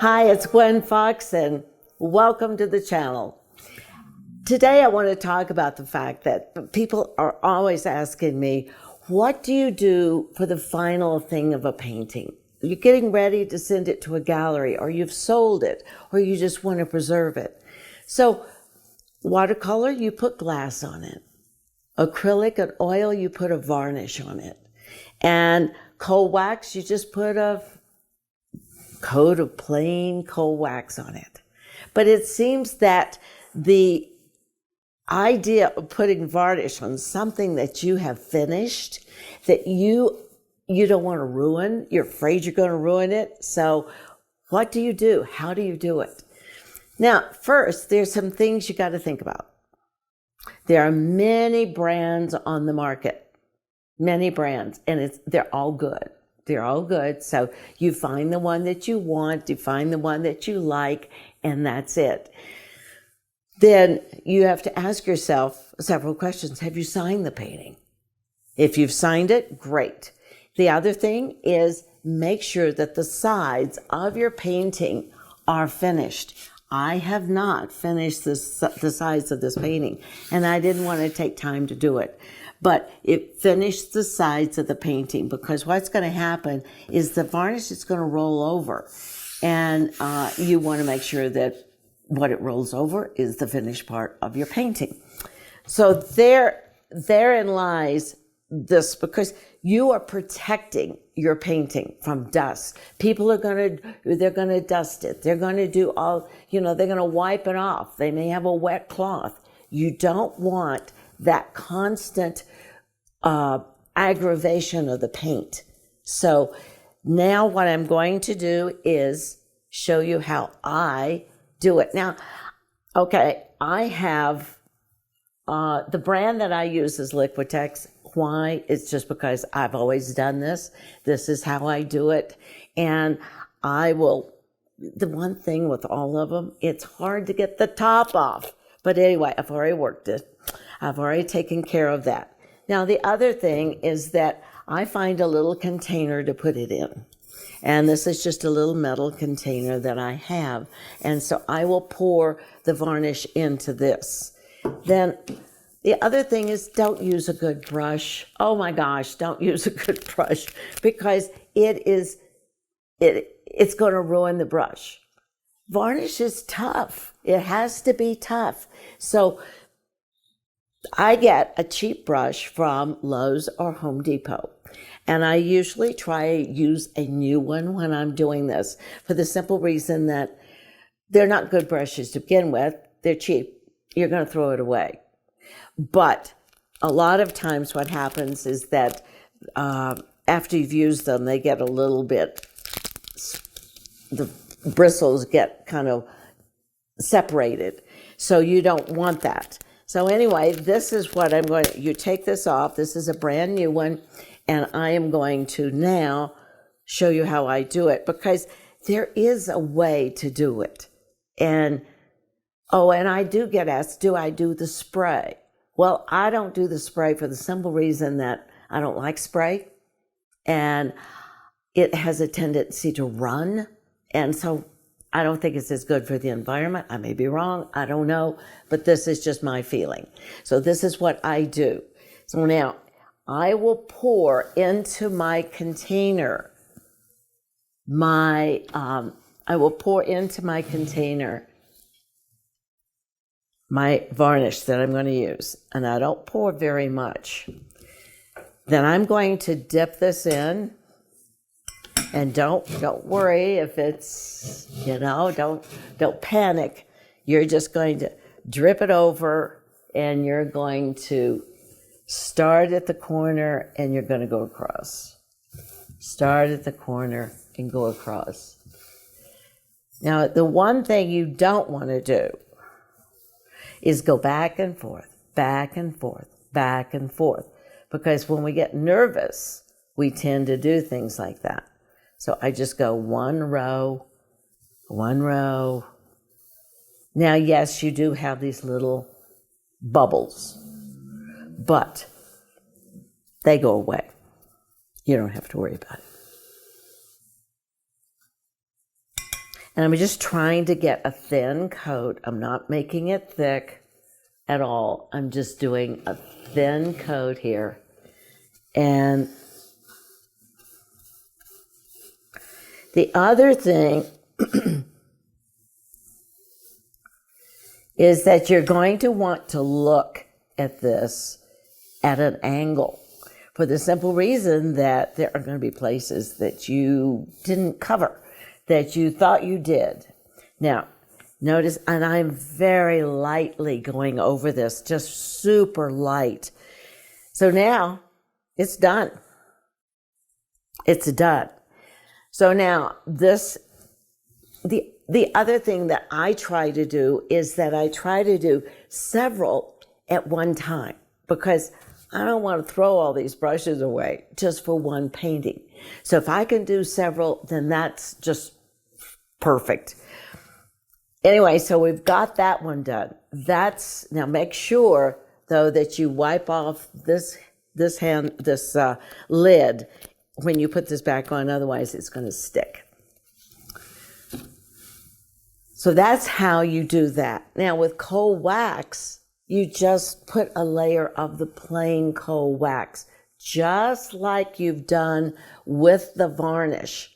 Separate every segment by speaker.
Speaker 1: Hi, it's Gwen Fox, and welcome to the channel. Today I want to talk about the fact that people are always asking me, what do you do for the final thing of a painting? You're getting ready to send it to a gallery, or you've sold it, or you just want to preserve it. So watercolor, you put glass on it. Acrylic and oil, you put a varnish on it. And coal wax, you just put a coat of plain coal wax on it. But it seems that the idea of putting varnish on something that you have finished, that you don't want to ruin, you're afraid you're going to ruin it. So what do you do? How do you do it? Now, first, there's some things you got to think about. There are many brands on the market, many brands, and they're all good. They're all good. So you find the one that you want, you find the one that you like, and that's it. Then you have to ask yourself several questions. Have you signed the painting? If you've signed it, great. The other thing is make sure that the sides of your painting are finished. I have not finished the sides of this painting, and I didn't want to take time to do it. But it finished the sides of the painting, because what's going to happen is the varnish is going to roll over. And you want to make sure that what it rolls over is the finished part of your painting. So therein lies this, because you are protecting your painting from dust. People are they're going to dust it. They're going to do all, they're going to wipe it off. They may have a wet cloth. You don't want that constant aggravation of the paint. So now what I'm going to do is show you how I do it. Now, okay, I have the brand that I use is Liquitex. Why? It's just because I've always done this. This is how I do it. And the one thing with all of them, it's hard to get the top off. But anyway, I've already worked it. I've already taken care of that. Now, the other thing is that I find a little container to put it in. And this is just a little metal container that I have. And so I will pour the varnish into this. Then the other thing is, don't use a good brush. Oh my gosh, don't use a good brush, because it's going to ruin the brush. Varnish is tough. It has to be tough. So I get a cheap brush from Lowe's or Home Depot. And I usually try to use a new one when I'm doing this, for the simple reason that they're not good brushes to begin with. They're cheap. You're going to throw it away. But a lot of times what happens is that after you've used them, they get a little bit, the bristles get kind of separated. So you don't want that. So anyway, this is what you take this off. This is a brand new one. And I am going to now show you how I do it, because there is a way to do it. And I do get asked, do I do the spray? Well, I don't do the spray for the simple reason that I don't like spray. And it has a tendency to run. And so I don't think it's as good for the environment. I may be wrong. I don't know. But this is just my feeling. So this is what I do. So now I will pour into my container my varnish that I'm going to use. And I don't pour very much. Then I'm going to dip this in. And don't worry if it's, don't panic. You're just going to drip it over, and you're going to start at the corner, and you're going to go across. Start at the corner and go across. Now, the one thing you don't want to do is go back and forth, back and forth, back and forth. Because when we get nervous, we tend to do things like that. So I just go one row. Now, yes, you do have these little bubbles, but they go away. You don't have to worry about it. And I'm just trying to get a thin coat. I'm not making it thick at all. I'm just doing a thin coat here. And the other thing is that you're going to want to look at this at an angle, for the simple reason that there are going to be places that you didn't cover, that you thought you did. Now, notice, and I'm very lightly going over this, just super light. So now it's done. It's done. So now the other thing that I try to do is that I try to do several at one time, because I don't want to throw all these brushes away just for one painting. So if I can do several, then that's just perfect. Anyway, so we've got that one done. Now make sure though that you wipe off this lid when you put this back on, otherwise it's going to stick. So that's how you do that. Now with coal wax, you just put a layer of the plain coal wax, just like you've done with the varnish,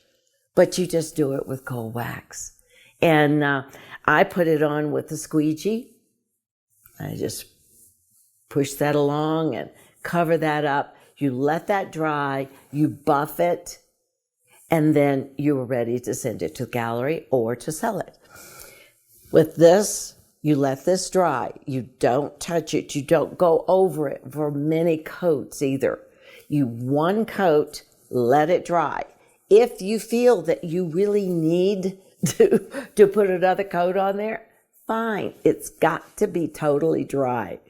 Speaker 1: but you just do it with coal wax. And I put it on with the squeegee. I just push that along and cover that up. You let that dry, you buff it, and then you're ready to send it to the gallery or to sell it. With this, you let this dry. You don't touch it. You don't go over it for many coats either. You one coat, let it dry. If you feel that you really need to put another coat on there, fine. It's got to be totally dry.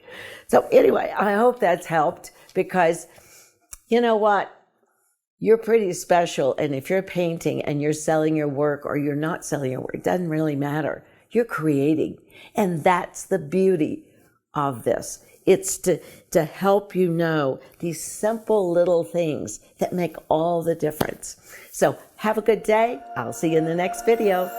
Speaker 1: So anyway, I hope that's helped, because you know what? You're pretty special. And if you're painting and you're selling your work or you're not selling your work, it doesn't really matter. You're creating. And that's the beauty of this. It's to help you know these simple little things that make all the difference. So have a good day. I'll see you in the next video.